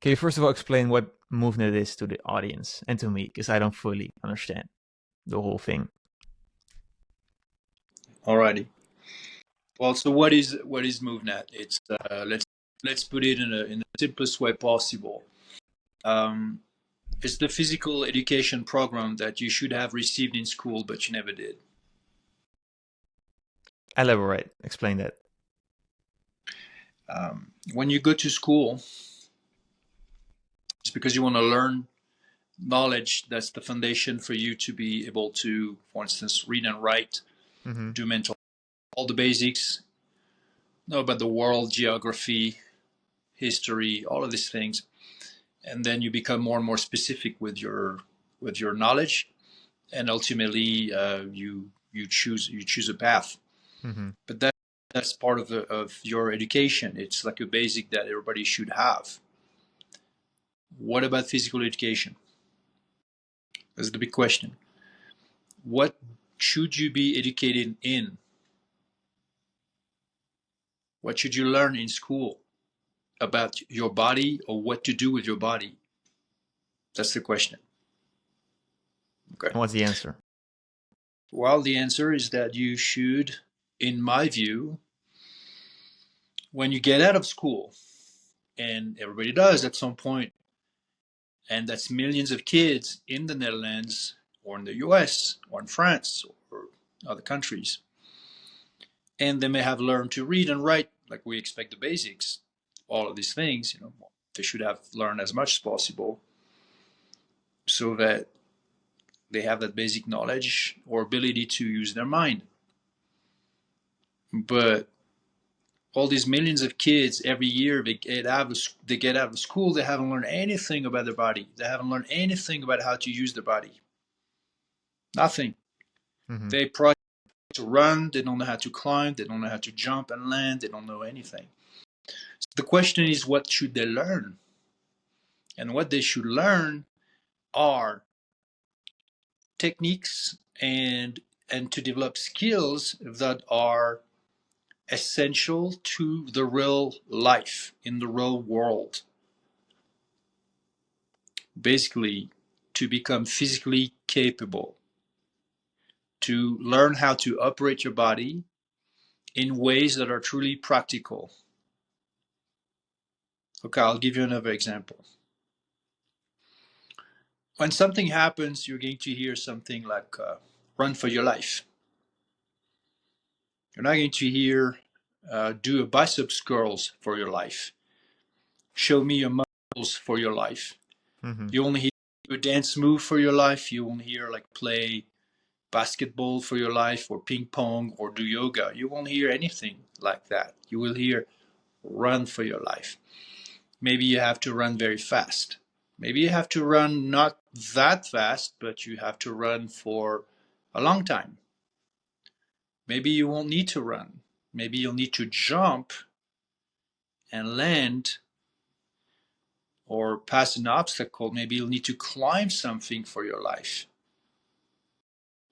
Can you first of all explain what MovNat is to the audience and to me, because I don't fully understand the whole thing. Alrighty. Well, so what is MovNat? It's let's put it in the simplest way possible. It's the physical education program that you should have received in school, but you never did. Elaborate. Explain that. When you go to school, it's because you want to learn knowledge. That's the foundation for you to be able to, for instance, read and write, do mental, all the basics, know about the world, geography, history, all of these things. And then you become more and more specific with your knowledge, and ultimately you choose a path. But that's part of your education. It's like a basic that everybody should have. What about physical education? That's the big question. What should you be educated in? What should you learn in school about your body, or what to do with your body? That's the question. Okay. And what's the answer? Well, the answer is that you should, in my view, when you get out of school, and everybody does at some point, and that's millions of kids in the Netherlands or in the US or in France or other countries, and they may have learned to read and write like we expect, the basics, all of these things, they should have learned as much as possible so that they have that basic knowledge or ability to use their mind. But all these millions of kids every year, they get out of school, they haven't learned anything about their body. They haven't learned anything about how to use their body. Nothing. They probably to run, they don't know how to climb, they don't know how to jump and land, they don't know anything. So the question is, what should they learn? And what they should learn are techniques and to develop skills that are essential to the real life in the real world. Basically, to become physically capable, to learn how to operate your body in ways that are truly practical. Okay, I'll give you another example. When something happens, you're going to hear something like run for your life. You're not going to hear do a biceps curls for your life. Show me your muscles for your life. You only hear a dance move for your life. You won't hear like play basketball for your life or ping pong or do yoga. You won't hear anything like that. You will hear run for your life. Maybe you have to run very fast. Maybe you have to run not that fast, but you have to run for a long time. Maybe you won't need to run. Maybe you'll need to jump and land or pass an obstacle. Maybe you'll need to climb something for your life.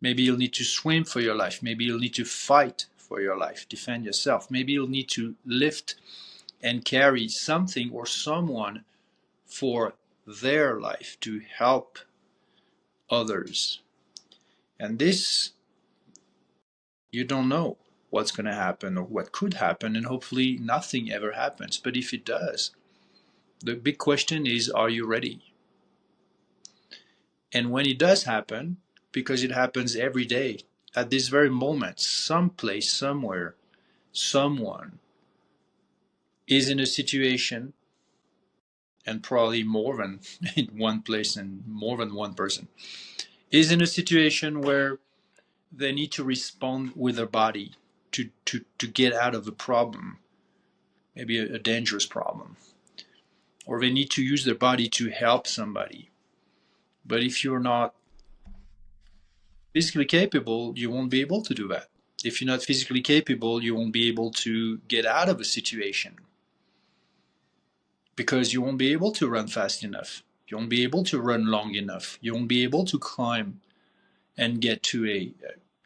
Maybe you'll need to swim for your life. Maybe you'll need to fight for your life, defend yourself. Maybe you'll need to lift and carry something or someone for their life to help others. And this, you don't know what's going to happen or what could happen, and hopefully nothing ever happens. But if it does, the big question is, are you ready? And when it does happen, because it happens every day, at this very moment, someplace, somewhere, someone is in a situation, and probably more than in one place and more than one person, is in a situation where they need to respond with their body to get out of a problem, maybe a dangerous problem, or they need to use their body to help somebody. But if you're not physically capable, you won't be able to do that. If you're not physically capable, you won't be able to get out of a situation, because you won't be able to run fast enough. You won't be able to run long enough. You won't be able to climb and get to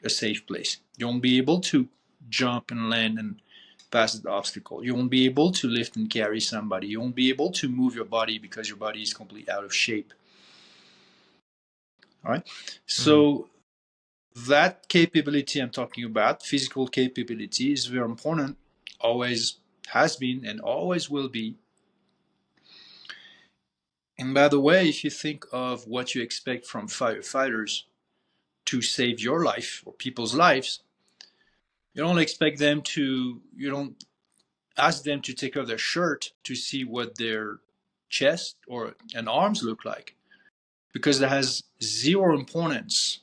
a safe place. You won't be able to jump and land past the obstacle. You won't be able to lift and carry somebody. You won't be able to move your body because your body is completely out of shape. All right. So that capability I'm talking about, physical capability, is very important. Always has been and always will be. And by the way, if you think of what you expect from firefighters to save your life or people's lives, you don't ask them to take off their shirt to see what their chest or and arms look like, because that has zero importance.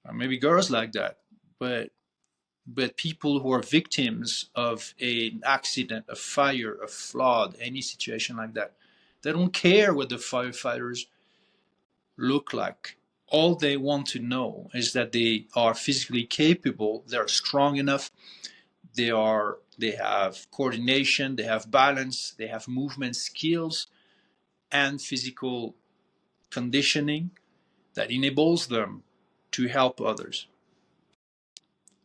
Or maybe girls like that, but people who are victims of an accident, a fire, a flood, any situation like that, they don't care what the firefighters look like. All they want to know is that they are physically capable, they're strong enough, they have coordination, they have balance, they have movement skills and physical conditioning that enables them to help others.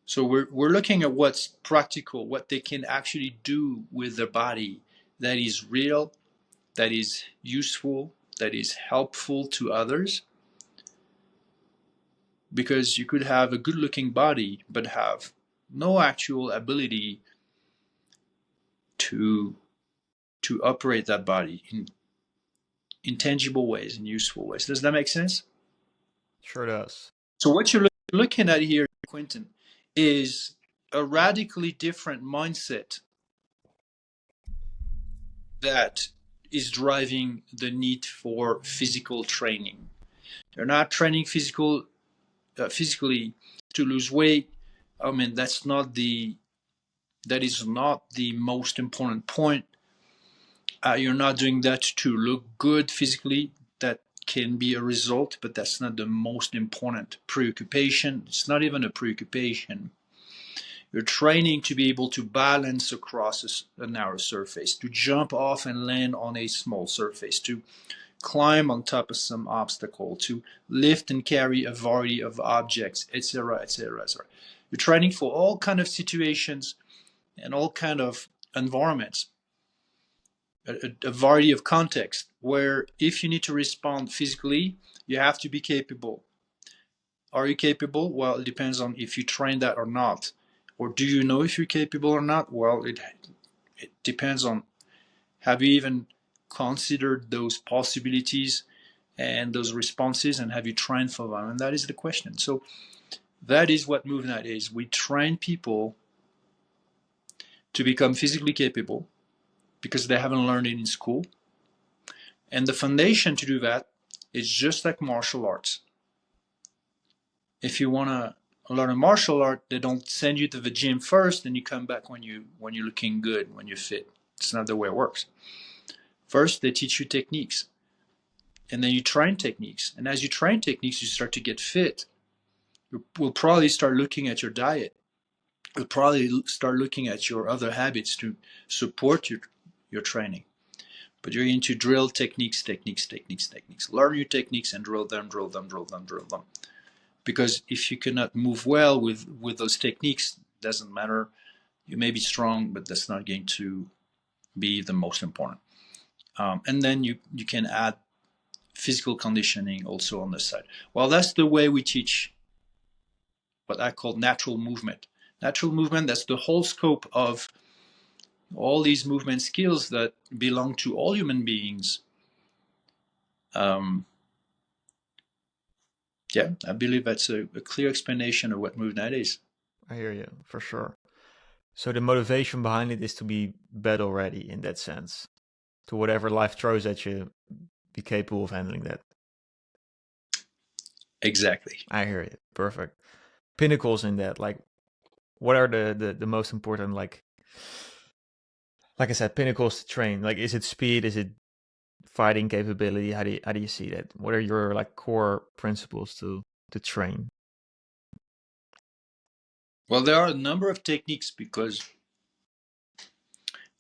So we're looking at what's practical, what they can actually do with their body that is real, that is useful, that is helpful to others. Because you could have a good looking body but have no actual ability to operate that body in intangible ways and useful ways. Does that make sense? Sure does. So what you're looking at here, Quentin, is a radically different mindset that is driving the need for physical training. They're not training physically to lose weight. I mean, that is not the most important point. You're not doing that to look good physically. That can be a result, but that's not the most important preoccupation. It's not even a preoccupation. You're training to be able to balance across a narrow surface, to jump off and land on a small surface, to climb on top of some obstacle, to lift and carry a variety of objects, etc., etc., etc. You're training for all kind of situations and all kind of environments, a variety of contexts, where if you need to respond physically, you have to be capable. Are you capable? Well, it depends on if you train that or not. Or do you know if you're capable or not? Well, it depends on, have you even considered those possibilities and those responses, and have you trained for them? And that is the question. So that is what MovNat is. We train people to become physically capable because they haven't learned it in school. And the foundation to do that is just like martial arts. If you want to learn a martial art, they don't send you to the gym first and you come back when you're looking good, when you're fit. It's not the way it works. First, they teach you techniques, and then you train techniques. And as you train techniques, you start to get fit. We'll probably start looking at your diet. We'll probably start looking at your other habits to support your training. But you're going to drill techniques. Learn new techniques and drill them. Because if you cannot move well with those techniques, doesn't matter. You may be strong, but that's not going to be the most important. And then you can add physical conditioning also on the side. Well, that's the way we teach what I call natural movement. Natural movement, that's the whole scope of all these movement skills that belong to all human beings. Yeah, I believe that's a clear explanation of what MovNat is. I hear you, for sure. So the motivation behind it is to be battle ready in that sense. To whatever life throws at you, be capable of handling that. Exactly. I hear it. Perfect. Pinnacles in that, like, what are the most important, like I said, pinnacles to train? Like, is it speed? Is it fighting capability? How do you see that? What are your like core principles to train? Well, there are a number of techniques because,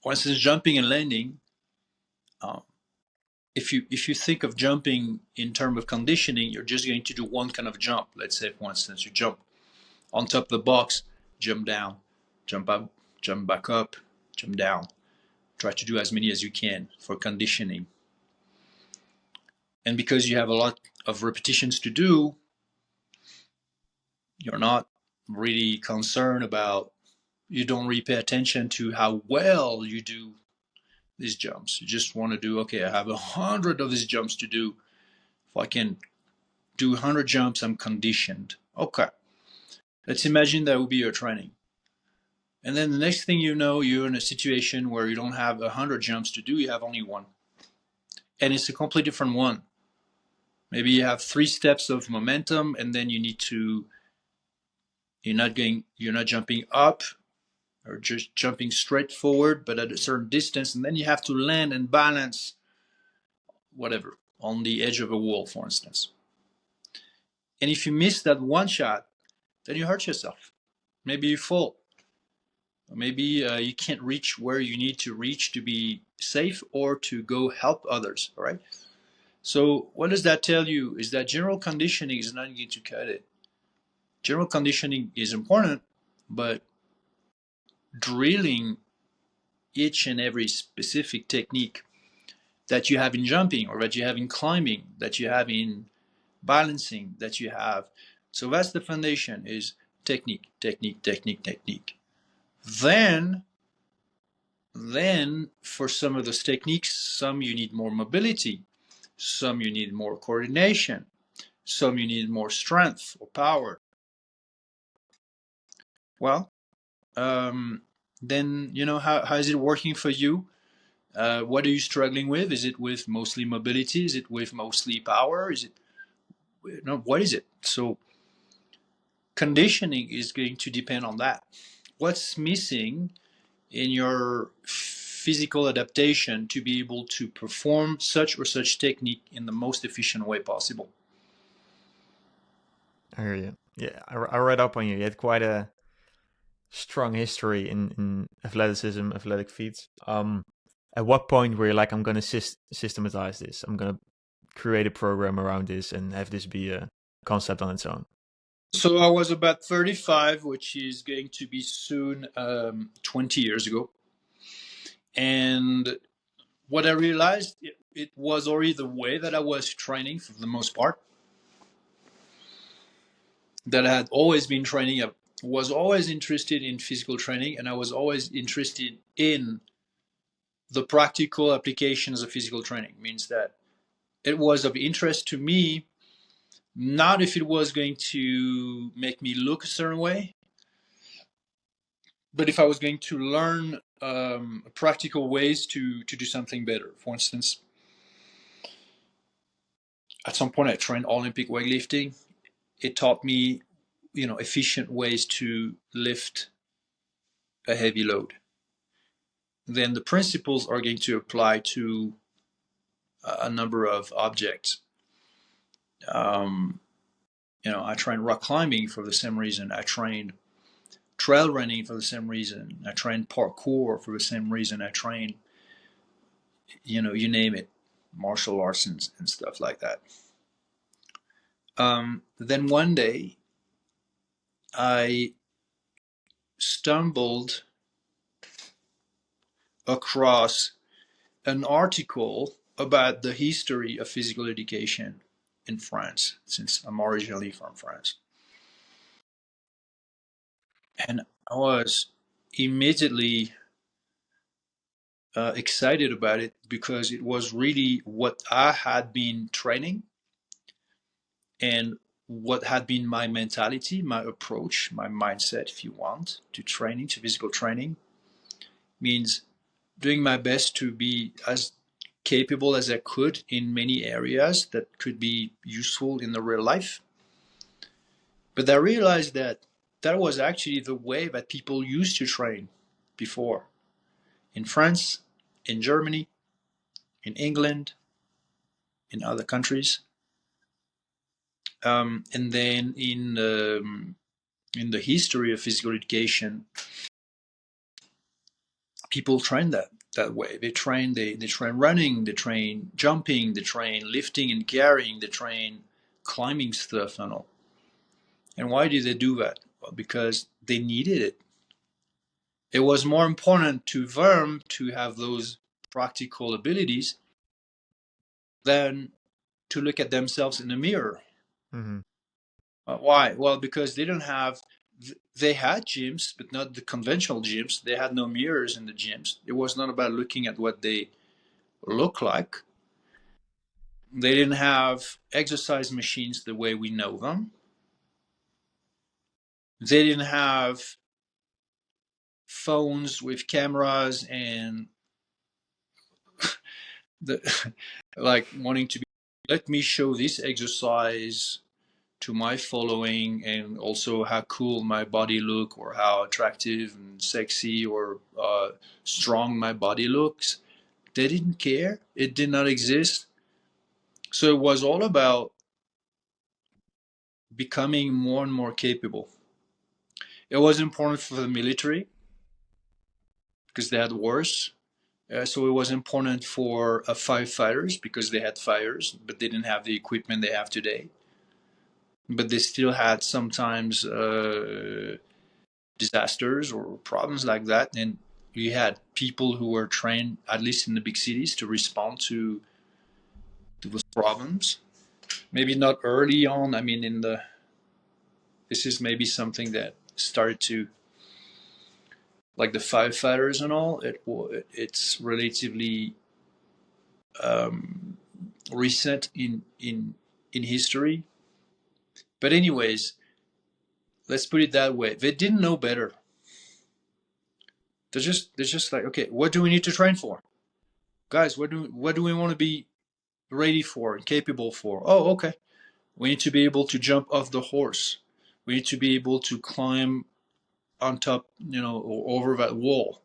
for instance, jumping and landing. If you think of jumping in terms of conditioning, you're just going to do one kind of jump. Let's say, for instance, you jump on top of the box, jump down, jump up, jump back up, jump down. Try to do as many as you can for conditioning. And because you have a lot of repetitions to do, you're not really concerned about, you don't really pay attention to how well you do these jumps. You just want to do, okay, I have 100 of these jumps to do. If I can do 100 jumps, I'm conditioned. Okay. Let's imagine that would be your training. And then the next thing you know, you're in a situation where you don't have 100 jumps to do, you have only one. And it's a completely different one. Maybe you have 3 steps of momentum, and then you're not jumping up or just jumping straight forward, but at a certain distance, and then you have to land and balance, whatever, on the edge of a wall, for instance. And if you miss that one shot, then you hurt yourself. Maybe you fall. Or maybe you can't reach where you need to reach to be safe or to go help others, all right? So what does that tell you? Is that general conditioning is not going to cut it. General conditioning is important, but drilling each and every specific technique that you have in jumping, or that you have in climbing, that you have in balancing, that you have. So that's the foundation, is technique, technique, technique, technique. Then for some of those techniques, some you need more mobility, some you need more coordination, some you need more strength or power. Well, then, how is it working for you? What are you struggling with? Is it with mostly mobility? Is it with mostly power? What is it? So conditioning is going to depend on that. What's missing in your physical adaptation to be able to perform such or such technique in the most efficient way possible? I hear you. Yeah, I read up on you. You had quite a strong history in athleticism, athletic feats. At what point were you like, I'm going to systematize this? I'm going to create a program around this and have this be a concept on its own? So I was about 35, which is going to be soon 20 years ago. And what I realized, it was already the way that I was training for the most part, that I had always been training. I was always interested in physical training, and I was always interested in the practical applications of physical training. It means that it was of interest to me, not if it was going to make me look a certain way, but if I was going to learn practical ways to do something better. For instance, at some point I trained Olympic weightlifting. It taught me, efficient ways to lift a heavy load. Then the principles are going to apply to a number of objects. I trained rock climbing for the same reason. I trained trail running for the same reason. I trained parkour for the same reason. I trained, you name it, martial arts and stuff like that. Then one day, I stumbled across an article about the history of physical education in France, since I'm originally from France. And I was immediately excited about it, because it was really what I had been training and what had been my mentality, my approach, my mindset, if you want, to training, to physical training. Means doing my best to be as capable as I could in many areas that could be useful in the real life. But I realized that that was actually the way that people used to train before. In France, in Germany, in England, in other countries. And then in the history of physical education, people train that way. They train running, they train jumping, they train lifting and carrying, they train climbing stuff and all. And why did they do that? Well, because they needed it. It was more important to them to have those practical abilities than to look at themselves in the mirror. Mm-hmm. Why? Well, because they didn't have, they had gyms, but not the conventional gyms. They had no mirrors in the gyms. It was not about looking at what they look like. They didn't have exercise machines the way we know them. They didn't have phones with cameras and the like wanting to be, let me show this exercise to my following and also how cool my body look or how attractive and sexy or strong my body looks. They didn't care. It did not exist. So it was all about becoming more and more capable. It was important for the military because they had wars. So it was important for firefighters because they had fires, but they didn't have the equipment they have today. But they still had sometimes disasters or problems like that, and you had people who were trained, at least in the big cities, to respond to those problems. Maybe not early on. I mean, in the this is maybe something that started to, like the firefighters and all. It's relatively recent in history. But anyways, let's put it that way. They didn't know better. They're just like, okay, what do we need to train for, guys? What do we want to be ready for and capable for? Oh, okay. We need to be able to jump off the horse. We need to be able to climb on top, or over that wall.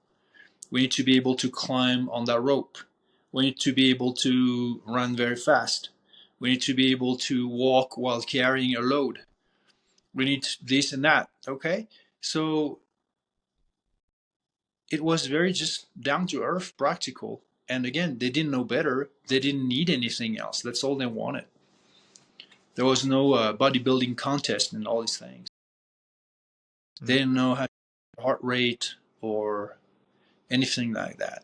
We need to be able to climb on that rope. We need to be able to run very fast. We need to be able to walk while carrying a load. We need this and that. Okay. So it was very just down to earth, practical. And again, they didn't know better. They didn't need anything else. That's all they wanted. There was no bodybuilding contest and all these things. They didn't know how to heart rate or anything like that.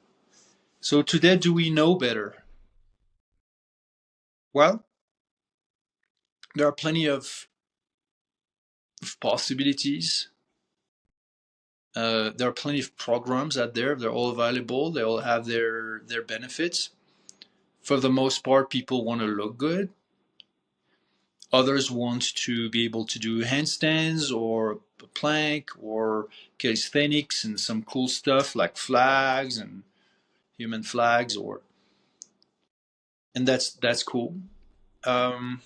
So today, do we know better? Well, there are plenty of possibilities. There are plenty of programs out there. They're all available. They all have their benefits. For the most part, people want to look good. Others want to be able to do handstands or plank or calisthenics and some cool stuff like flags and human flags, and that's cool. Um,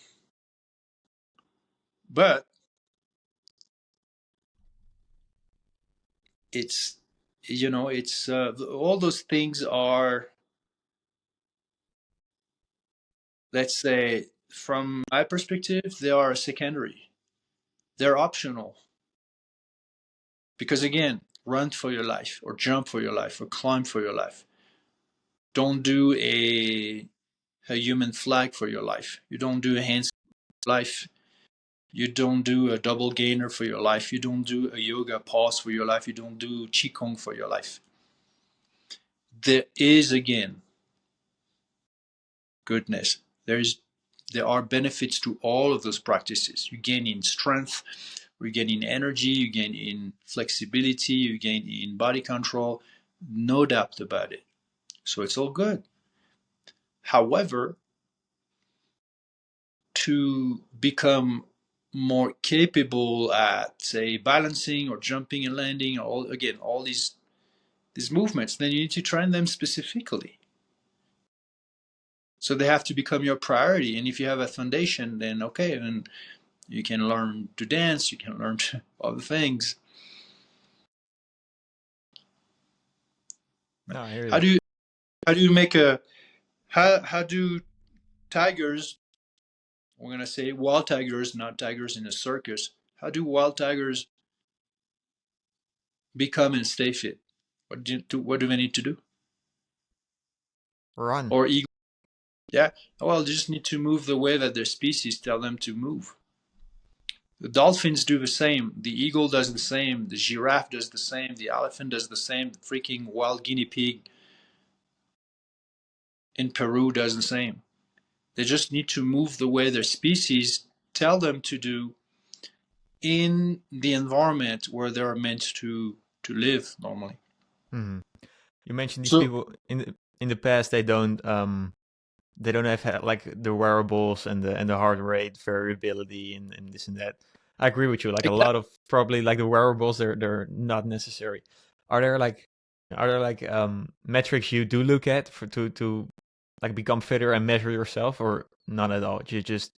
but it's it's all those things are, let's say, from my perspective, they are secondary. They're optional because again, run for your life or jump for your life or climb for your life. Don't do a human flag for your life. You don't do a handstand life. You don't do a double gainer for your life. You don't do a yoga pose for your life. You don't do qigong for your life. There is again goodness. There are benefits to all of those practices. You gain in strength, you gain in energy, you gain in flexibility, you gain in body control. No doubt about it. So it's all good. However, to become more capable at, say, balancing or jumping and landing, all these movements, then you need to train them specifically. So they have to become your priority. And if you have a foundation, then okay, then you can learn to dance, you can learn other things. No, I hear How that. do you how do you make a how do tigers, we're gonna say wild tigers, not tigers in a circus, how do wild tigers become and stay fit? What do they need to do? Run. Or eagle? Yeah. Well, they just need to move the way that their species tell them to move. The dolphins do the same. The eagle does the same. The giraffe does the same. The elephant does the same. The freaking wild guinea pig in Peru does the same. They just need to move the way their species tell them to do in the environment where they're meant to live normally. Mm-hmm. You mentioned these So people in the past. They don't have like the wearables and the heart rate variability and this and that. I agree with you. Like a lot of probably like the wearables, they're not necessary. Are there like metrics you do look at for to like become fitter and measure yourself, or none at all? You just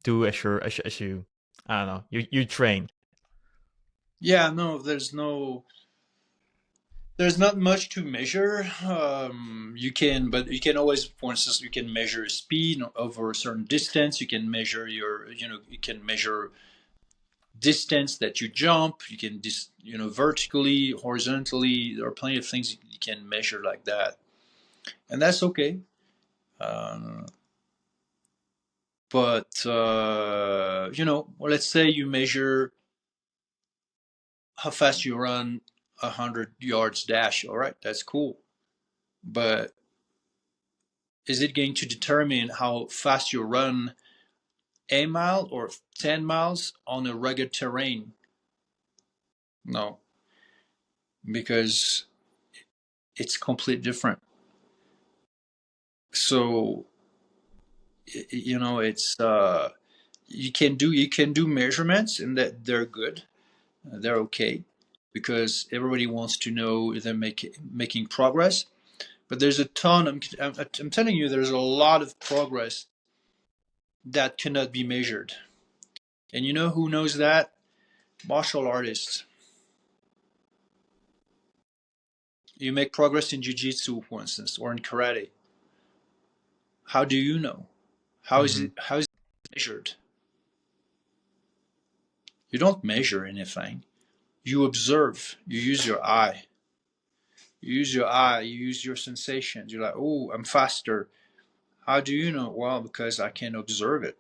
do as you I don't know. You train. yeah, no, there's not much to measure. But you can always, for instance, you can measure speed over a certain distance. You can measure you can measure distance that you jump. You can vertically, horizontally. There are plenty of things you can measure like that, and that's okay. Uh, but well, let's say you measure how fast you run 100 yards dash. All right, that's cool. But is it going to determine how fast you run a mile or 10 miles on a rugged terrain? No, because it's completely different. So, it's you can do measurements, and that they're good, they're okay, because everybody wants to know they're making progress. But there's a ton. I'm telling you, there's a lot of progress that cannot be measured. And you know who knows that? Martial artists. You make progress in jiu-jitsu, for instance, or in karate. How do you know? Mm-hmm. How is it measured? You don't measure anything. You observe. You use your eye. You use your eye. You use your sensations. You're like, oh, I'm faster. How do you know? Well, because I can observe it.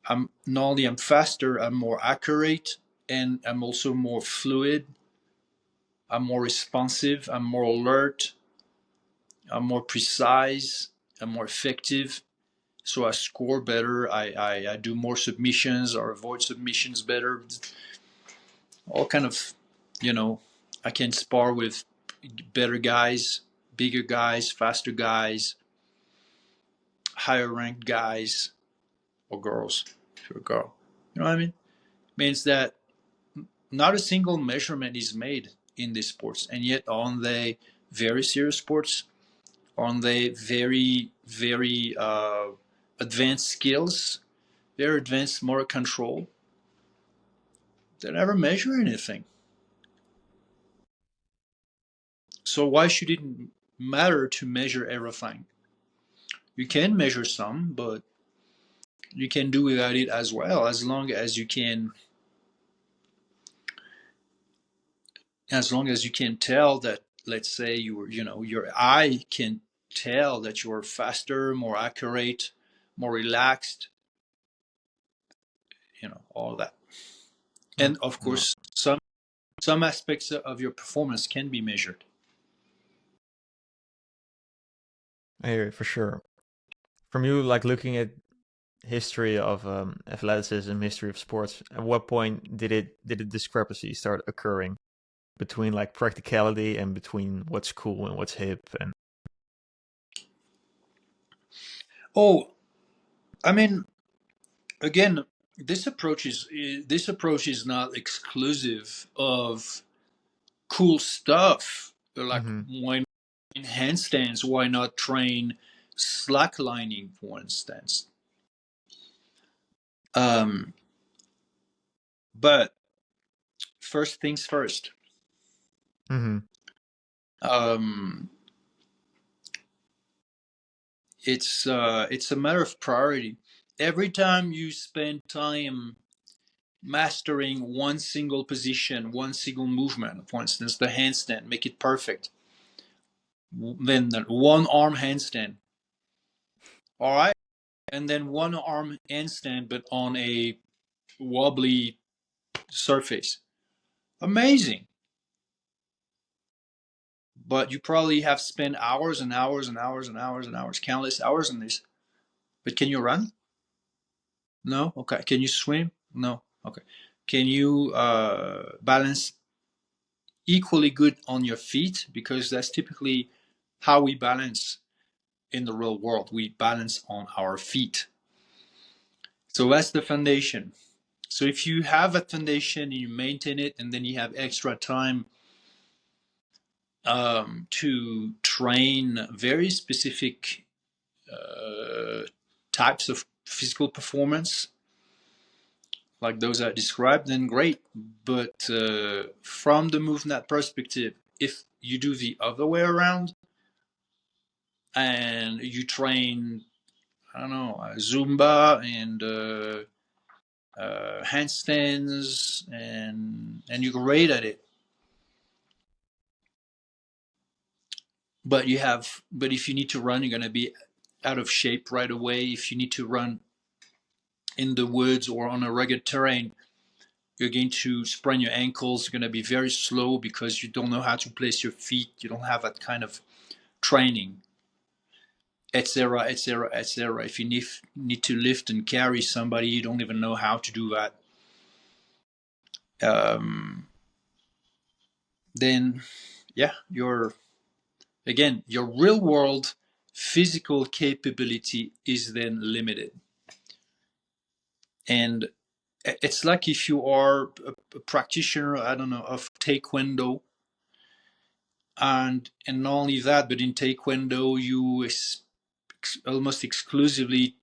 I'm not only I'm faster, I'm more accurate, and I'm also more fluid. I'm more responsive. I'm more alert. I'm more precise. I'm more effective. So I score better. I do more submissions or avoid submissions better. All kind of, you know, I can spar with better guys, bigger guys, faster guys, higher ranked guys or girls. If you're a girl, you know what I mean? Means that not a single measurement is made in these sports, and yet on the very serious sports, on the very advanced skills, very advanced motor control, they never measure anything. So why should it matter to measure everything? You can measure some, but you can do without it as well, as long as you can tell that, let's say your eye can tell that you're faster, more accurate, more relaxed, all that. And of No, course, some aspects of your performance can be measured. I hear it for sure. From you, like looking at history of athleticism, history of sports, at what point did a discrepancy start occurring between like practicality and between what's cool and what's hip? And Oh, I mean, again, this approach is not exclusive of cool stuff. Like, mm-hmm. why not train handstands? Why not train slacklining, for instance? Um, but first things first. Mm-hmm. Um, it's a matter of priority. Every time you spend time mastering one single position, one single movement, for instance, the handstand, make it perfect. Then the one arm handstand. All right. And then one arm handstand, but on a wobbly surface. Amazing. But you probably have spent hours and hours and hours and hours and hours, countless hours on this. But can you run? No? Okay. Can you swim? No. Okay. Can you balance equally good on your feet? Because that's typically how we balance in the real world. We balance on our feet. So that's the foundation. So if you have a foundation, you maintain it, and then you have extra time to train very specific types of physical performance, like those I described, then great. But from the MovNat perspective, if you do the other way around and you train, I don't know, Zumba and handstands, and you're great at it, but if you need to run, you're going to be out of shape right away. If you need to run in the woods or on a rugged terrain, you're going to sprain your ankles. You're going to be very slow because you don't know how to place your feet. You don't have that kind of training, etc., etc., etc. If you need to lift and carry somebody, you don't even know how to do that. Then, yeah, your real world physical capability is then limited. And it's like if you are a practitioner, I don't know, of Taekwondo, and not only that, but in Taekwondo you almost exclusively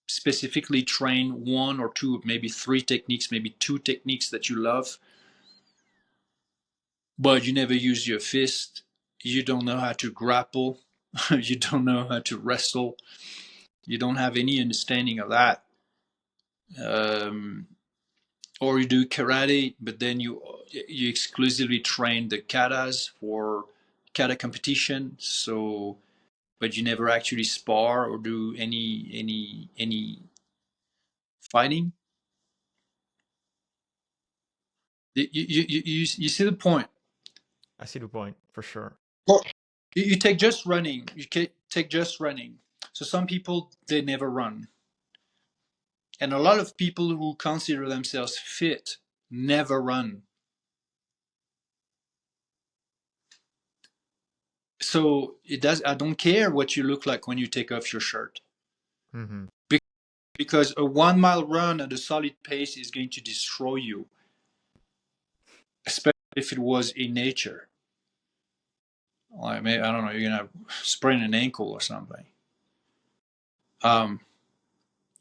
specifically train one or two, maybe three techniques, maybe two techniques that you love, but you never use your fist. You don't know how to grapple. You don't know how to wrestle. You don't have any understanding of that. Or you do karate, but then you exclusively train the katas for kata competition. So, but you never actually spar or do any fighting. You see the point? I see the point for sure. Well, you take just running. You take just running. So some people, they never run, and a lot of people who consider themselves fit never run. So it does. I don't care what you look like when you take off your shirt. Mm-hmm. Because a 1 mile run at a solid pace is going to destroy you, especially if it was in nature. Like, maybe, I don't know, you're gonna sprain an ankle or something,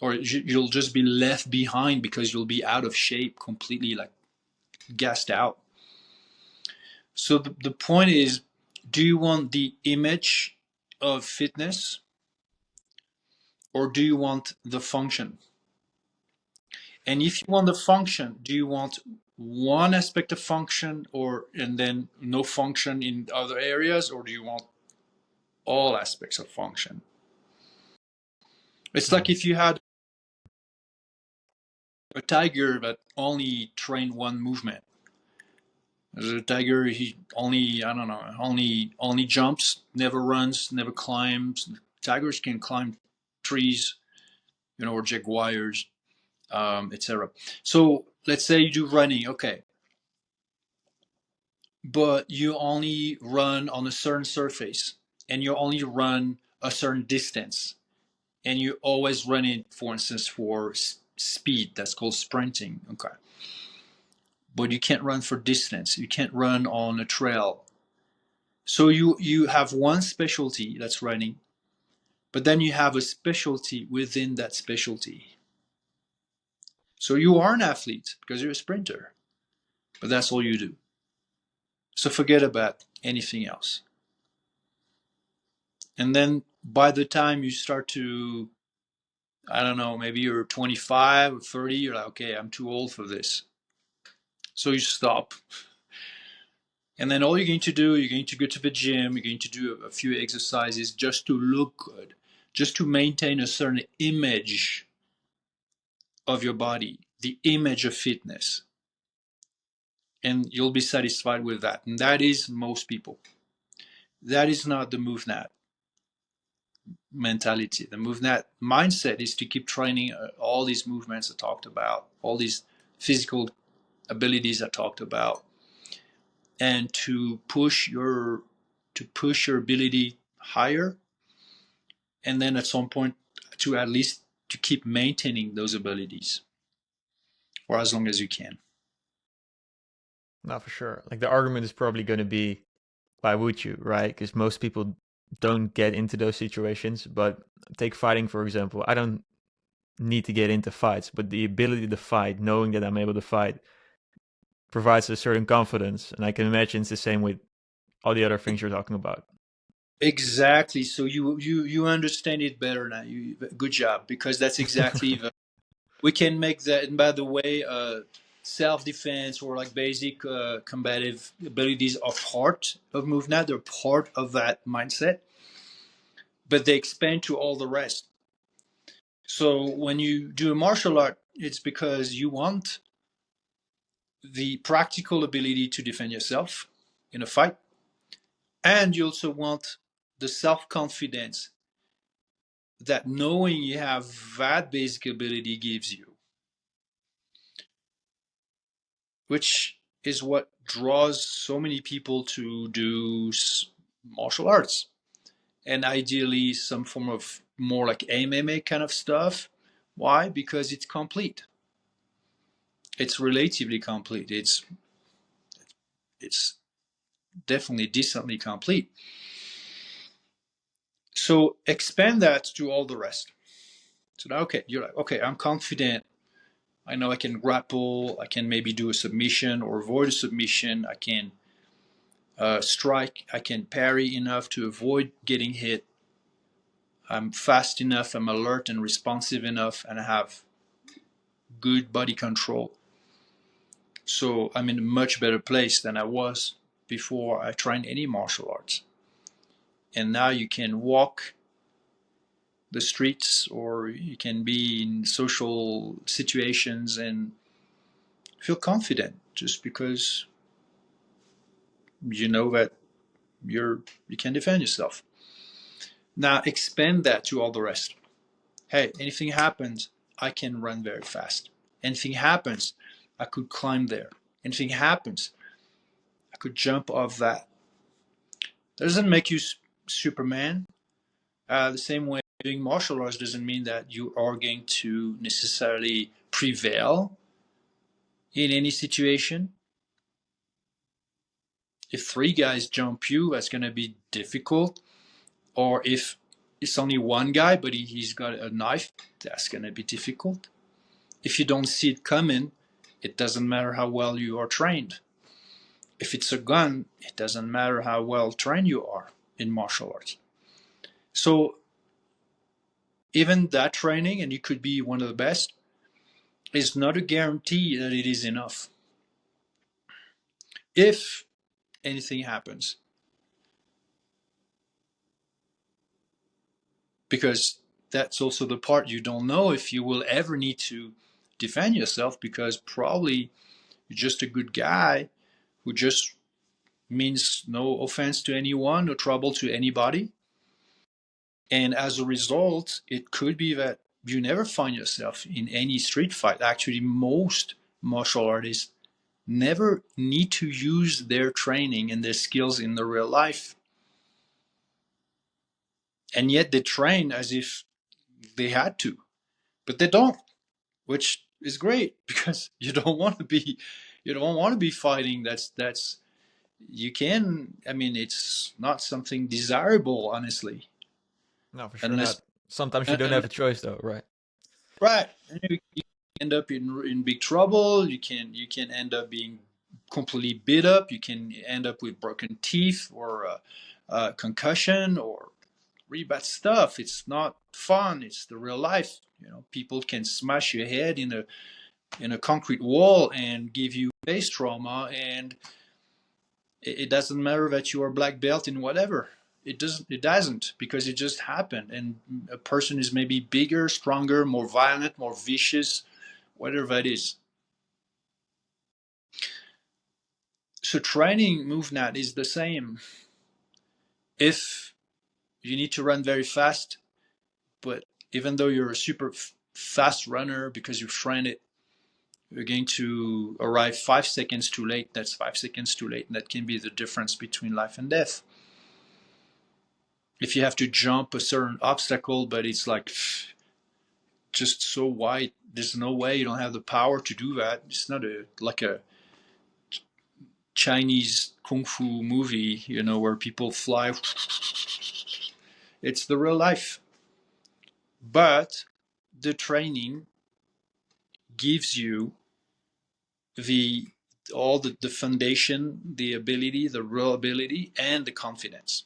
or you'll just be left behind because you'll be out of shape, completely like gassed out. So the point is, do you want the image of fitness, or do you want the function? And if you want the function, do you want one aspect of function and then no function in other areas, or do you want all aspects of function? It's like if you had a tiger that only trained one movement. The tiger, he only, I don't know, only jumps, never runs, never climbs. Tigers can climb trees, or jaguars, etc. So let's say you do running, okay, but you only run on a certain surface, and you only run a certain distance, and you always run it, for instance, for speed. That's called sprinting. Okay, but you can't run for distance. You can't run on a trail. So you have one specialty, that's running, but then you have a specialty within that specialty. So you are an athlete because you're a sprinter, but that's all you do. So forget about anything else. And then by the time you start to, I don't know, maybe you're 25 or 30, you're like, okay, I'm too old for this. So you stop. And then all you're going to do, you're going to go to the gym, you're going to do a few exercises just to look good, just to maintain a certain image of your body, the image of fitness, and you'll be satisfied with that. And that is most people. That is not the MovNat mentality. The MovNat mindset is to keep training all these movements I talked about, all these physical abilities I talked about, and to push your ability higher, and then at some point to at least to keep maintaining those abilities for as long as you can. Not for sure. Like the argument is probably going to be, why would you, right? Because most people don't get into those situations. But take fighting, for example. I don't need to get into fights, but the ability to fight, knowing that I'm able to fight, provides a certain confidence. And I can imagine it's the same with all the other things you're talking about. Exactly. So you understand it better now. Good job, because that's exactly we can make that. And by the way, self-defense or like basic combative abilities are part of MovNat. They're part of that mindset, but they expand to all the rest. So when you do a martial art, it's because you want the practical ability to defend yourself in a fight, and you also want the self-confidence that knowing you have that basic ability gives you, which is what draws so many people to do martial arts, and ideally some form of more like MMA kind of stuff. Why? Because it's complete. It's relatively complete. It's definitely decently complete. So expand that to all the rest. So now, okay, you're like, okay, I'm confident. I know I can grapple. I can maybe do a submission or avoid a submission. I can strike. I can parry enough to avoid getting hit. I'm fast enough. I'm alert and responsive enough, and I have good body control. So I'm in a much better place than I was before I tried any martial arts. And now you can walk the streets, or you can be in social situations and feel confident just because you know that you can defend yourself. Now expand that to all the rest. Hey, anything happens, I can run very fast. Anything happens, I could climb there. Anything happens, I could jump off that. That doesn't make you Superman. The same way doing martial arts doesn't mean that you are going to necessarily prevail in any situation. If three guys jump you, that's going to be difficult. Or if it's only one guy, but he's got a knife, that's going to be difficult. If you don't see it coming, it doesn't matter how well you are trained. If it's a gun, it doesn't matter how well trained you are in martial arts. So even that training, and you could be one of the best, is not a guarantee that it is enough. If anything happens, because that's also the part you don't know if you will ever need to defend yourself, because probably you're just a good guy who just means no offense to anyone, no trouble to anybody. And as a result, it could be that you never find yourself in any street fight. Actually, most martial artists never need to use their training and their skills in the real life. And yet they train as if they had to, but they don't, which is great because you don't want to be fighting. That's you can, I mean, it's not something desirable, honestly. No, for sure Unless not. Sometimes you don't have a choice, though, right? right, you end up in big trouble. You can end up being completely beat up. You can end up with broken teeth or concussion or really bad stuff. It's not fun. It's the real life. People can smash your head in a concrete wall and give you face trauma, and it doesn't matter that you are black belt in whatever. It doesn't, because it just happened, and a person is maybe bigger, stronger, more violent, more vicious, whatever that is. So training MovNat is the same. If you need to run very fast, but even though you're a super fast runner because you've trained it, you're going to arrive 5 seconds too late. That's 5 seconds too late. And that can be the difference between life and death. If you have to jump a certain obstacle, but it's like just so wide, there's no way, you don't have the power to do that. It's not like a Chinese kung fu movie, where people fly. It's the real life. But the training gives you all the foundation, the ability, the real ability, and the confidence.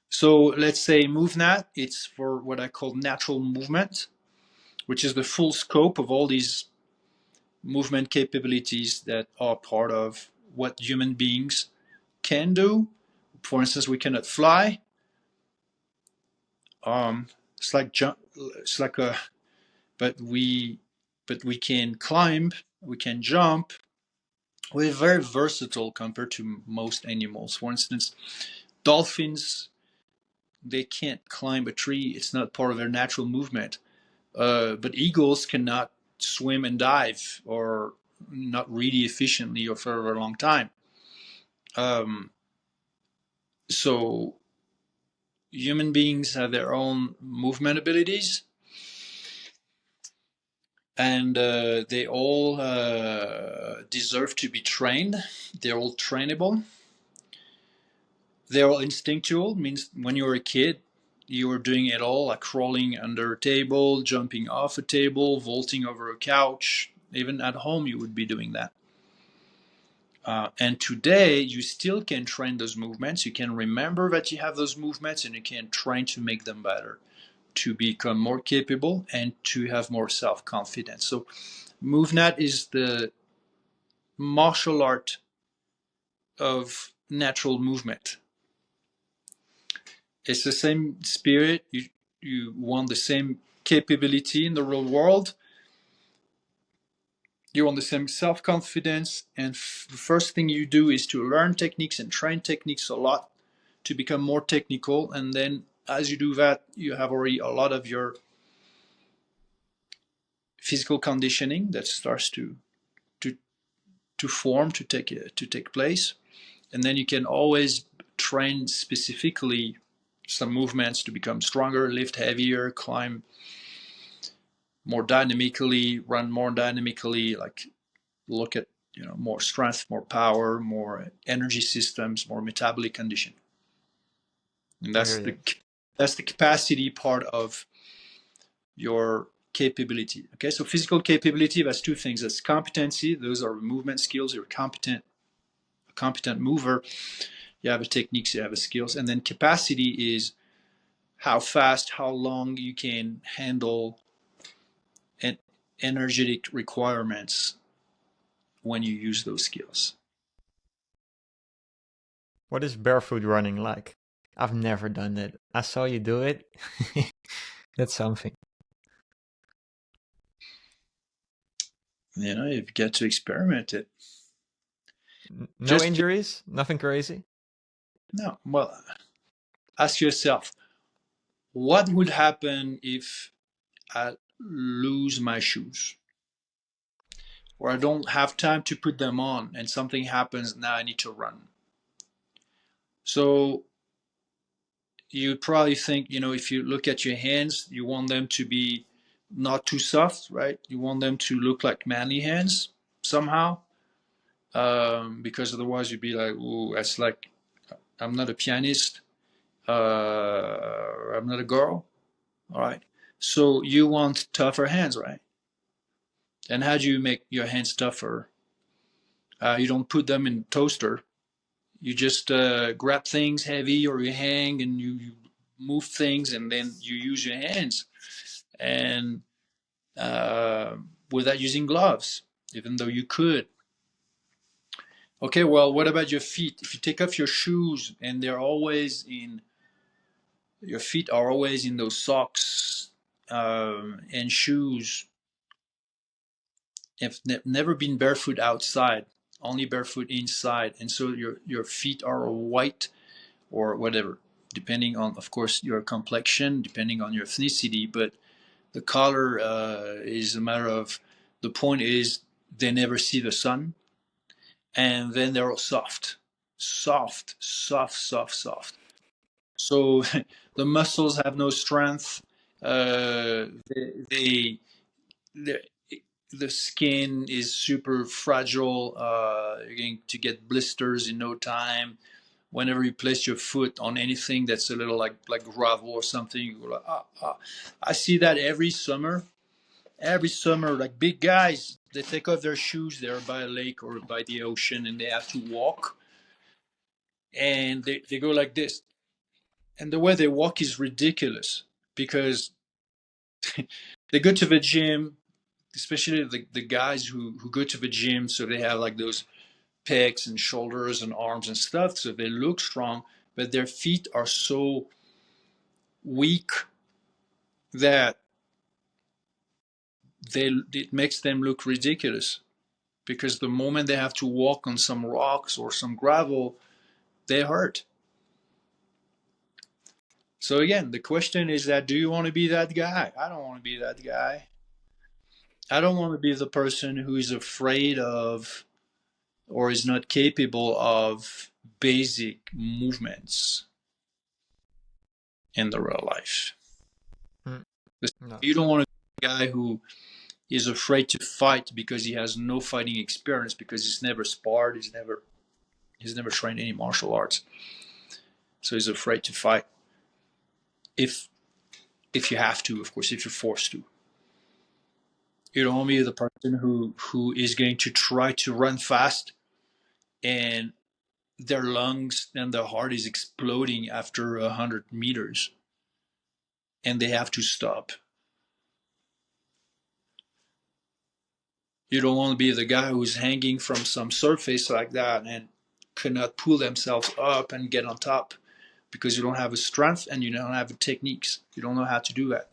So let's say MovNat, it's for what I call natural movement, which is the full scope of all these movement capabilities that are part of what human beings can do. For instance, we cannot fly. It's like jump. It's like a, but we can climb. We can jump. We're very versatile compared to most animals. For instance, dolphins, they can't climb a tree. It's not part of their natural movement. But eagles cannot swim and dive, or not really efficiently or for a very long time. So human beings have their own movement abilities, and they all deserve to be trained. They're all trainable. They're all instinctual, means when you were a kid, you were doing it all, like crawling under a table, jumping off a table, vaulting over a couch. Even at home, you would be doing that. And today, you still can train those movements. You can remember that you have those movements, and you can train to make them better, to become more capable, and to have more self-confidence. So MovNat is the martial art of natural movement. It's the same spirit. You want the same capability in the real world. You want the same self-confidence, and the first thing you do is to learn techniques and train techniques a lot to become more technical. And then as you do that, you have already a lot of your physical conditioning that starts to form, to take place. And then you can always train specifically some movements to become stronger, lift heavier, climb more dynamically, run more dynamically, like look at more strength, more power, more energy systems, more metabolic condition. And that's the capacity part of your capability. Okay, so physical capability, that's two things. That's competency, those are movement skills. You're a competent mover. You have the techniques, you have the skills. And then capacity is how fast, how long you can handle energetic requirements when you use those skills. What is barefoot running like? I've never done it. I saw you do it. That's something. You've got to experiment it. No injuries? Nothing crazy? No. Well, ask yourself, what would happen if I lose my shoes? Or I don't have time to put them on and something happens, now I need to run. So you probably think, if you look at your hands, you want them to be not too soft, right? You want them to look like manly hands somehow, because otherwise you'd be like, "Ooh, that's like, I'm not a pianist, I'm not a girl." All right. So you want tougher hands, right? And how do you make your hands tougher? You don't put them in toaster. You just grab things heavy, or you hang and you move things, and then you use your hands, and without using gloves, even though you could. Okay, well, what about your feet? If you take off your shoes and your feet are always in those socks and shoes, have never been barefoot outside, only barefoot inside, and so your feet are white or whatever, depending on, of course, your complexion, depending on your ethnicity. But the color is a matter of, the point is they never see the sun, and then they're all soft, soft, soft, soft, soft. So the muscles have no strength. They the, the skin is super fragile. You're going to get blisters in no time. Whenever you place your foot on anything that's a little like gravel or something, you go like, ah, ah. I see that every summer. Every summer, like big guys, they take off their shoes. They're by a lake or by the ocean, and they have to walk, and they go like this. And the way they walk is ridiculous because they go to the gym, especially the guys who go to the gym, so they have like those pecs and shoulders and arms and stuff, so they look strong, but their feet are so weak that it makes them look ridiculous, because the moment they have to walk on some rocks or some gravel, they hurt. So again, the question is that, do you want to be that guy? I don't want to be that guy. I don't want to be the person who is afraid of or is not capable of basic movements in the real life. No. You don't want to be a guy who is afraid to fight because he has no fighting experience, because he's never sparred, he's never trained any martial arts, so he's afraid to fight. If you have to, of course, if you're forced to. You don't want to be the person who is going to try to run fast, and their lungs and their heart is exploding after 100 meters, and they have to stop. You don't want to be the guy who's hanging from some surface like that and cannot pull themselves up and get on top because you don't have the strength and you don't have the techniques. You don't know how to do that.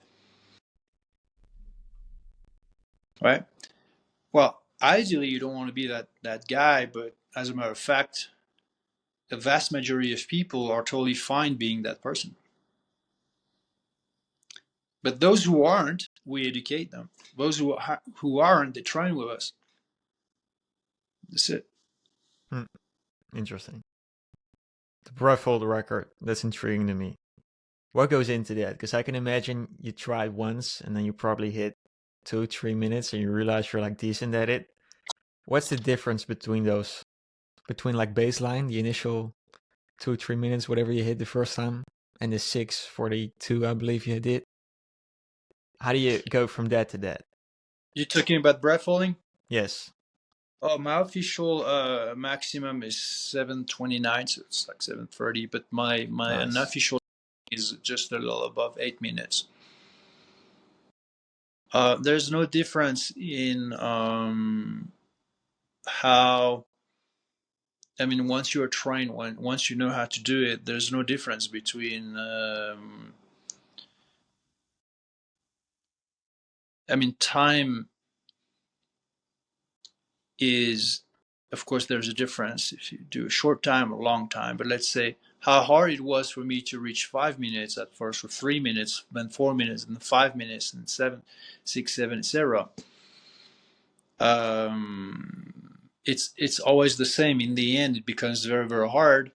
Right? Well, ideally, you don't want to be that guy, but as a matter of fact, the vast majority of people are totally fine being that person. But those who aren't, we educate them. Those who aren't, they train with us. That's it. Interesting. The Breathhold record, that's intriguing to me. What goes into that? Because I can imagine you tried once and then you probably hit 2-3 minutes and you realize you're like decent at it. What's the difference between those? Between like baseline, the initial 2-3 minutes, whatever you hit the first time, and the 6:42, I believe you did. How do you go from that to that? You're talking about breath holding? Yes. Oh, my official maximum is 7:29, so it's like 7:30. But my Nice. unofficial is just a little above 8 minutes. There's no difference in how. I mean, once you are trained, once you know how to do it, there's no difference between. I mean, time is, of course, there's a difference if you do a short time or a long time. But let's say how hard it was for me to reach 5 minutes at first, or 3 minutes, then 4 minutes, and 5 minutes, and 7, 6, 7, etc. It's always the same. In the end, it becomes very, very hard.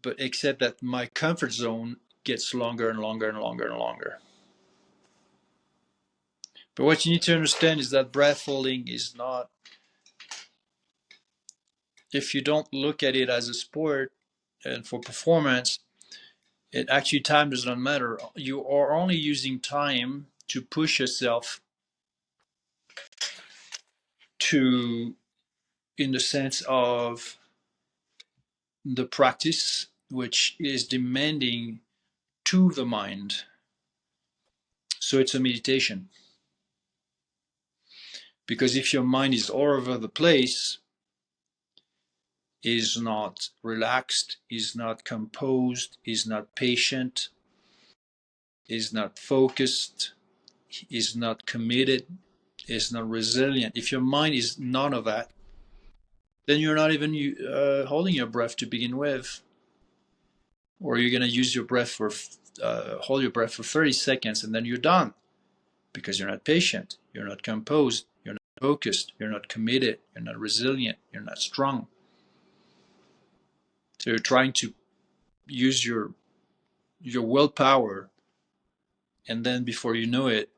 But except that my comfort zone gets longer and longer and longer and longer. But what you need to understand is that breath holding is not, if you don't look at it as a sport and for performance, it actually, time does not matter. You are only using time to push yourself to, in the sense of the practice, which is demanding to the mind. So it's a meditation. Because if your mind is all over the place, is not relaxed, is not composed, is not patient, is not focused, is not committed, is not resilient, if your mind is none of that, then you're not even holding your breath to begin with. Or you're going to use your breath for, hold your breath for 30 seconds and then you're done because you're not patient, you're not composed, you're not focused, you're not committed, you're not resilient, you're not strong. So you're trying to use your willpower, and then before you know it,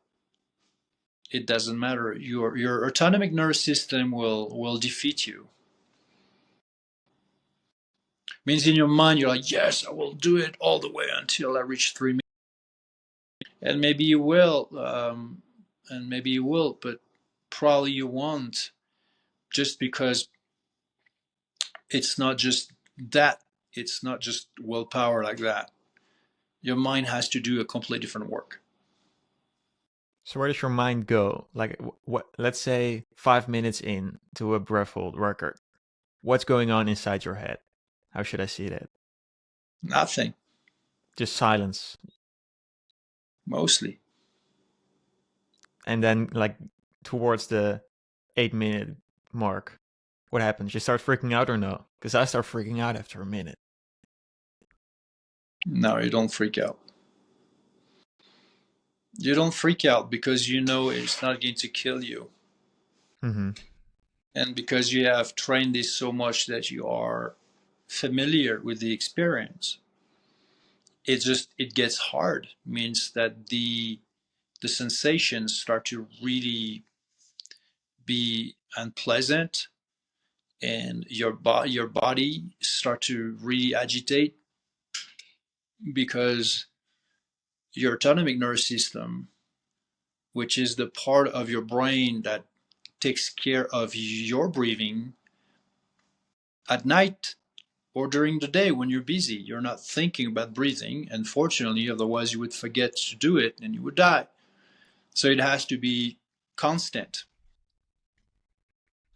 it doesn't matter. Your autonomic nervous system will defeat you. Means in your mind you're like, yes, I will do it all the way until I reach 3 minutes, and maybe you will, but probably you won't, just because it's not just that. It's not just willpower like that. Your mind has to do a completely different work. So where does your mind go? Like, what? Let's say 5 minutes in to a breathhold record. What's going on inside your head? How should I see that? Nothing, Just silence. mostly. And then, like, towards the 8 minute mark, what happens? You start freaking out or no? Because I start freaking out after a minute. No, you don't freak out. You don't freak out because you know it's not going to kill you. Mm-hmm. And because you have trained this so much that you are familiar with the experience. It gets hard. It means that the sensations start to really be unpleasant, and your body start to really agitate, because your autonomic nervous system, which is the part of your brain that takes care of your breathing at night or during the day when you're busy, you're not thinking about breathing, unfortunately, otherwise you would forget to do it and you would die. So it has to be constant.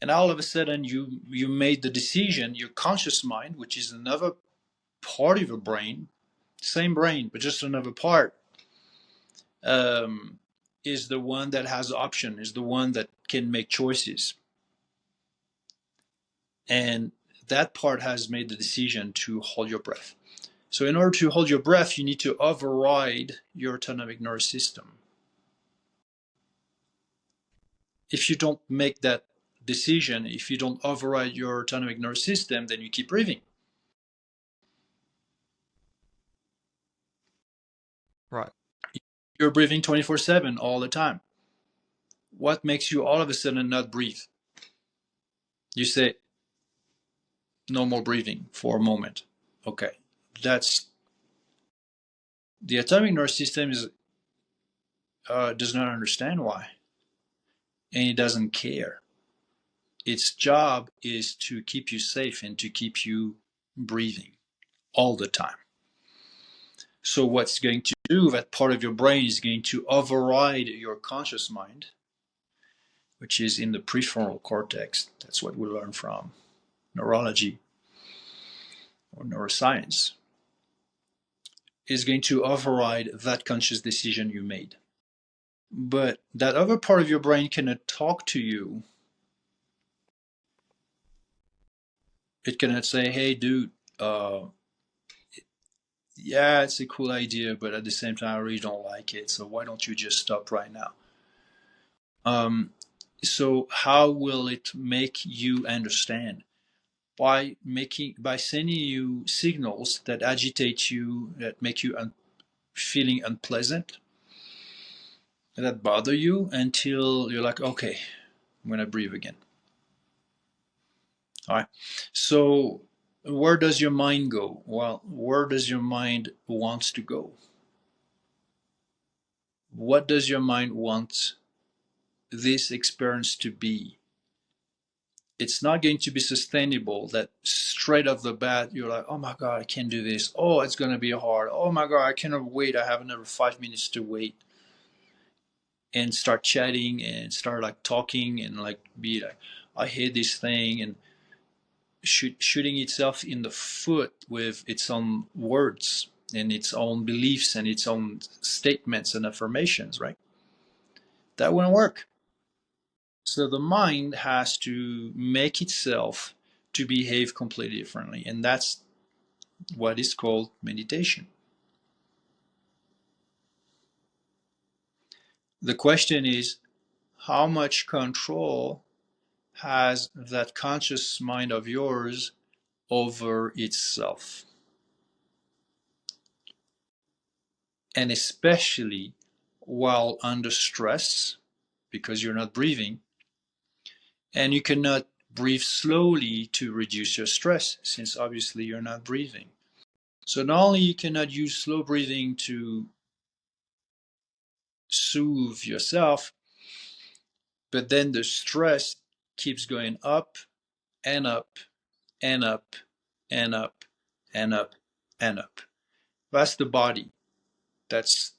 And all of a sudden you made the decision, your conscious mind, which is another part of your brain, same brain but just another part, is the one that has option, is the one that can make choices. And that part has made the decision to hold your breath. So in order to hold your breath, you need to override your autonomic nervous system. If you don't make that decision, if you don't override your autonomic nervous system, then you keep breathing. Right. You're breathing 24/7 all the time. What makes you all of a sudden not breathe? You say, no more breathing for a moment. Okay, that's the autonomic nervous system does not understand why, and it doesn't care. Its job is to keep you safe and to keep you breathing all the time. So what's going to do, that part of your brain is going to override your conscious mind, which is in the prefrontal cortex. That's what we learn from neurology or neuroscience, is going to override that conscious decision you made. But that other part of your brain cannot talk to you. It cannot say, hey, dude, yeah, it's a cool idea, but at the same time, I really don't like it. So why don't you just stop right now? So how will it make you understand? By sending you signals that agitate you, that make you feeling unpleasant, that bother you, until you're like, okay, I'm gonna breathe again. All right. So where does your mind go? Well, where does your mind wants to go? What does your mind want this experience to be? It's not going to be sustainable that straight off the bat you're like, oh my god, I can't do this, oh it's going to be hard, oh my god, I cannot wait, I have another 5 minutes to wait, and start chatting and start like talking and like be like, I hate this thing, and shooting itself in the foot with its own words and its own beliefs and its own statements and affirmations, right? That wouldn't work. So the mind has to make itself to behave completely differently, and that's what is called meditation. The question is, how much control has that conscious mind of yours over itself? And especially while under stress, because you're not breathing, and you cannot breathe slowly to reduce your stress, since obviously you're not breathing. So not only you cannot use slow breathing to soothe yourself, but then the stress keeps going up and up and up and up and up and up. That's the body. That's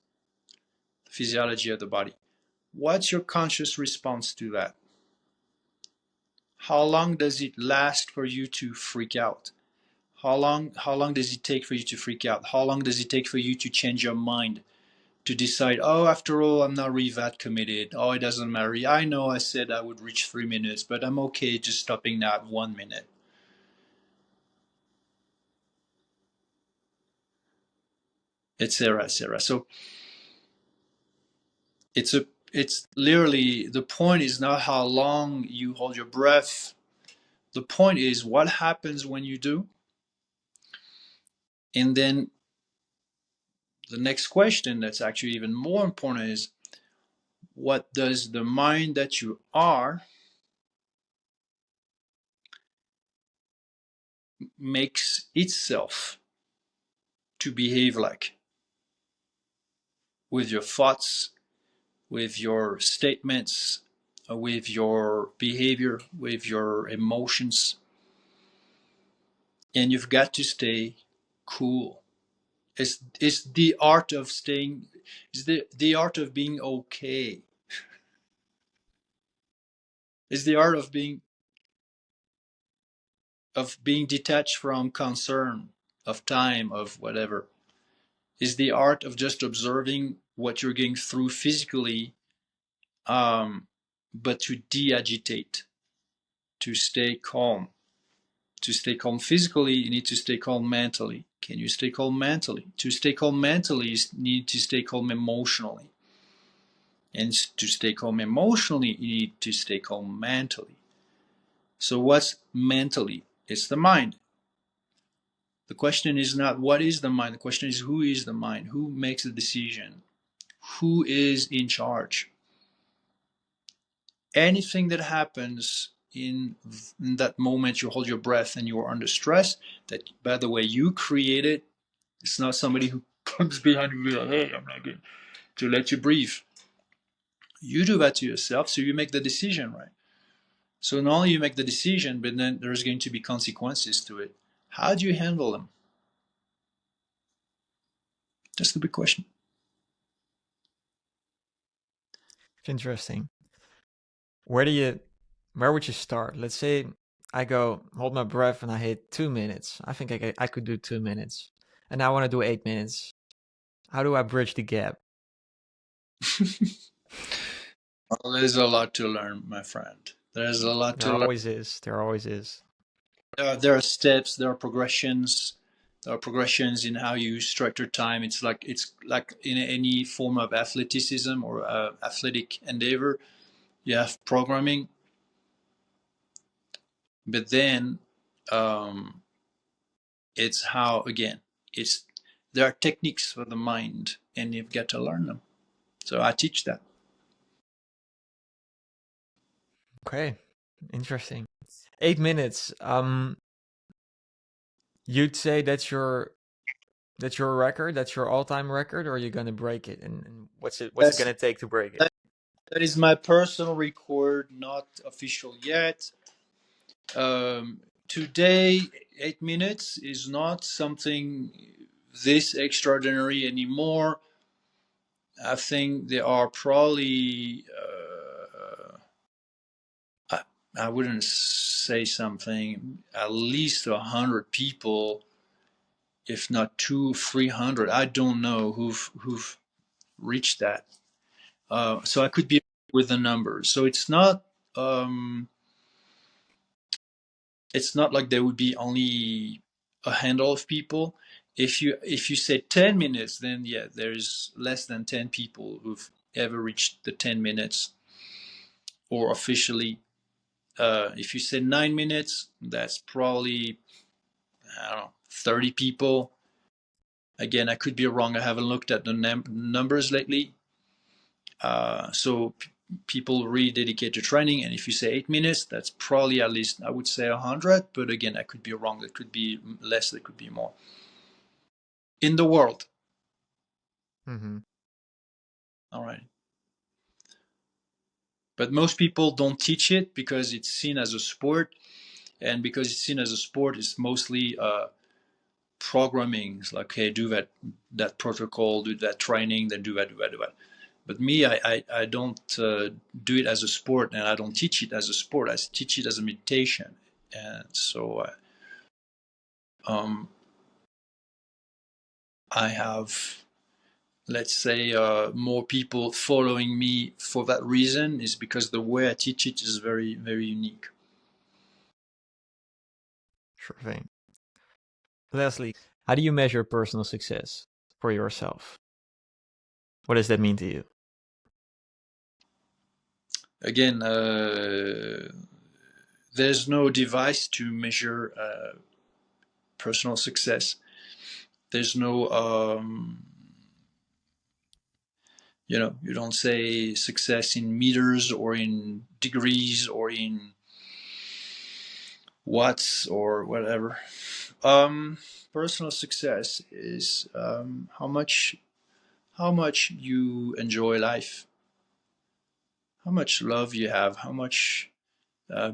the physiology of the body. What's your conscious response to that? How long does it last for you to freak out? How long does it take for you to freak out? How long does it take for you to change your mind? To decide, oh, after all, I'm not really that committed. Oh, it doesn't matter. I know I said I would reach 3 minutes, but I'm okay just stopping now at 1 minute, etc., etc. So it's literally, the point is not how long you hold your breath. The point is what happens when you do. And then the next question that's actually even more important is, what does the mind that you are makes itself to behave like, with your thoughts, with your statements, with your behavior, with your emotions. And you've got to stay cool. It's the art of staying, it's the art of being okay. It's the art of being detached from concern, of time, of whatever. It's the art of just observing what you're going through physically, but to de-agitate, to stay calm. To stay calm physically, you need to stay calm mentally. Can you stay calm mentally? To stay calm mentally, you need to stay calm emotionally. And to stay calm emotionally, you need to stay calm mentally. So what's mentally? It's the mind. The question is not what is the mind. The question is who is the mind? Who makes the decision? Who is in charge? Anything that happens in that moment you hold your breath and you are under stress, that, by the way, you created. It's not somebody who comes behind you and be like, hey, I'm not going to let you breathe. You do that to yourself, so you make the decision, right? So not only you make the decision, but then there's going to be consequences to it. How do you handle them? That's the big question. Interesting. Where would you start? Let's say I go hold my breath and I hit 2 minutes. I think I could do 2 minutes, and I want to do 8 minutes. How do I bridge the gap? Well, there's a lot to learn, my friend. There's a lot to There learn. always is. There always is. There are steps. There are progressions. There are progressions in how you structure time. It's like in any form of athleticism or athletic endeavor. You have programming, but then um, it's how, again, it's there are techniques for the mind, and you've got to learn them. So I teach that. Okay, interesting. 8 minutes. You'd say that's your record. That's your all-time record, or are you gonna break it? And what's it That's gonna take to break it? that, that is my personal record, not official yet. Today, 8 minutes is not something this extraordinary anymore. I think there are probably, I wouldn't say something, at least 100 people, if not 300. I don't know who've reached that. So I could be with the numbers. So it's not it's not like there would be only a handful of people. If you say 10 minutes, then yeah, there's less than 10 people who've ever reached the 10 minutes, or officially. If you say 9 minutes, that's probably, I don't know, 30 people. Again, I could be wrong. I haven't looked at the numbers lately. So people really dedicate to training. And if you say 8 minutes, that's probably at least, I would say 100. But again, I could be wrong. That could be less. That could be more. In the world. Mm-hmm. All right. But most people don't teach it because it's seen as a sport. And because it's seen as a sport, it's mostly programming. It's like, hey, do that protocol, do that training, then do that, do that, do that. But me, I don't do it as a sport, and I don't teach it as a sport. I teach it as a meditation. And so I have, let's say, more people following me for that reason, is because the way I teach it is very, very unique. Sure thing. Lastly, how do you measure personal success for yourself? What does that mean to you? Again, there's no device to measure personal success. There's no, you don't say success in meters or in degrees or in watts or whatever. Personal success is how much you enjoy life, how much love you have, how much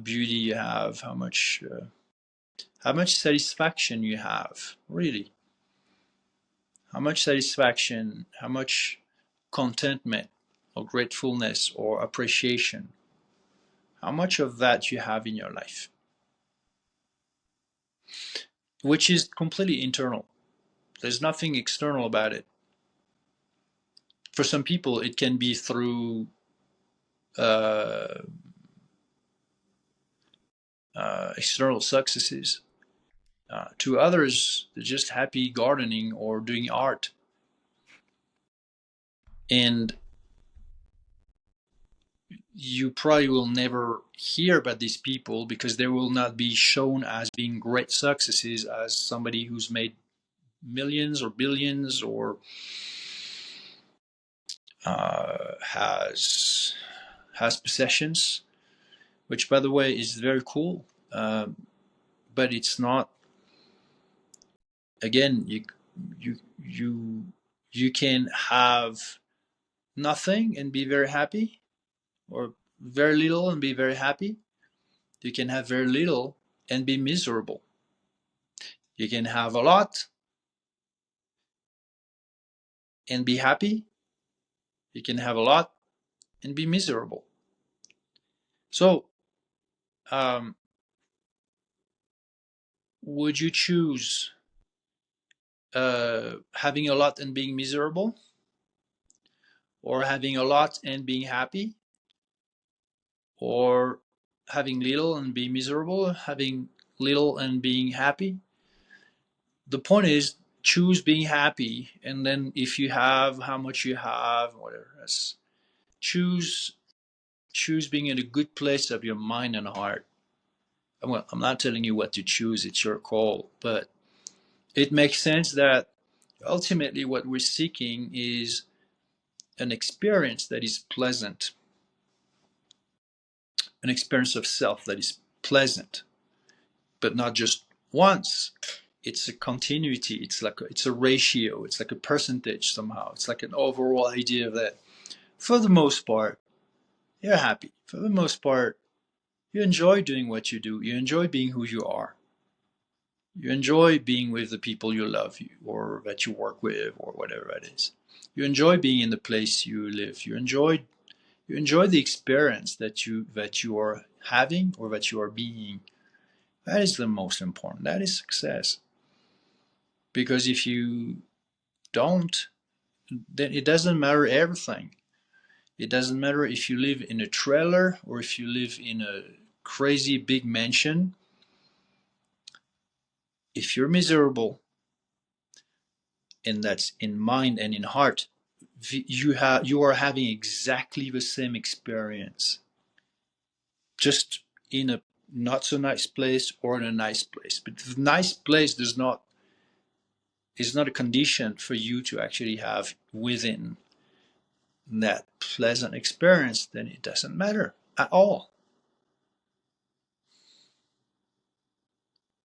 beauty you have, how much satisfaction you have, really. How much satisfaction, how much contentment or gratefulness or appreciation, how much of that you have in your life, which is completely internal. There's nothing external about it. For some people, it can be through external successes. To others, they're just happy gardening or doing art. And you probably will never hear about these people because they will not be shown as being great successes as somebody who's made millions or billions or has possessions, which, by the way, is very cool. But it's not. Again, you can have nothing and be very happy, or very little and be very happy. You can have very little and be miserable. You can have a lot and be happy. You can have a lot and be miserable. So, would you choose having a lot and being miserable, or having a lot and being happy, or having little and being miserable, having little and being happy? The point is, choose being happy, and then if you have how much you have, whatever, choose being in a good place of your mind and heart. Well, I'm not telling you what to choose, it's your call, but it makes sense that ultimately what we're seeking is an experience that is pleasant, an experience of self that is pleasant, but not just once. It's a continuity. It's a ratio. It's like a percentage somehow. It's like an overall idea that, for the most part, you're happy. For the most part, you enjoy doing what you do. You enjoy being who you are. You enjoy being with the people you love, or that you work with, or whatever it is. You enjoy being in the place you live. You enjoy the experience that you are having, or that you are being. That is the most important. That is success. Because if you don't, then it doesn't matter everything. It doesn't matter if you live in a trailer or if you live in a crazy big mansion. If you're miserable, and that's in mind and in heart, you are having exactly the same experience, just in a not so nice place or in a nice place. But the nice place is not a condition for you to actually have within that pleasant experience. Then it doesn't matter at all.